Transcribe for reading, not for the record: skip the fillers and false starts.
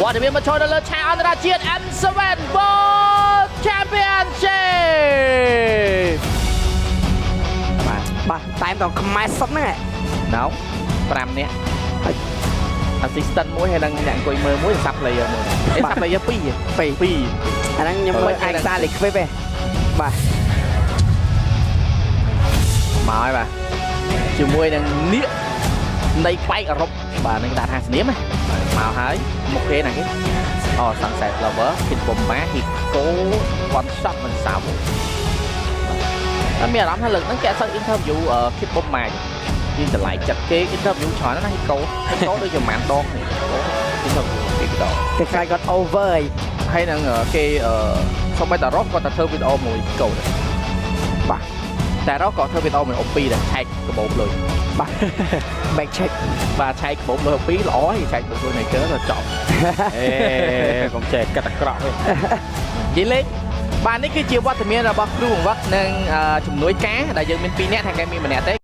វត្តមានមកចូលនៅលើឆាកអន្តរជាតិ M7 World Championship បាទតែម្ដងខ្មែរសុទ្ធហ្នឹងណៅ5នាក់ assistant មួយហើយនឹងអ្នកអង្គុយមើលមួយ sub player មួយ sub player 2 អាហ្នឹងខ្ញុំមើលឯកសារលេខ clip ទេបាទមកហើយបាទជាមួយនឹងនាគនៃបែកអឺរ៉ុបបាទនឹងដាក់ហាសនាមមកហើយមុខគេណាគេអូ Sunset Lover Kid Bomba Hiko One Shot មិនសៅតែមានអារម្មណ៍ថាលើកហ្នឹងគេអត់សូវ interview Kid Bomba យើងតម្លៃចិត្តគេ interview ច្រើនណាស់ Hiko ដូចជាម៉ានដង interview គេដល់គេខ្លាចគាត់ over ហើយនឹងគេសូម្បីតែរ៉ុបគាត់ទៅធ្វើវីដេអូមួយ Hiko បាទតែរ៉ុបក៏ធ្វើវីដេអូមួយអូពីដែរឆែកកាបូបលុយបាទ back check បាទឆែកកាបូបលុយអូពីល្អហើយឆែកកាបូបលុយនៃកើទៅចប់អេកុំចេះកាត់អាក្រក់ទេនិយាយលេងបាទនេះគឺជាវត្តមានរបស់គ្រូបង្វឹកនិងជំនួយការដែលយើងមាន2នាក់ថាគេមានម្នាក់ទេ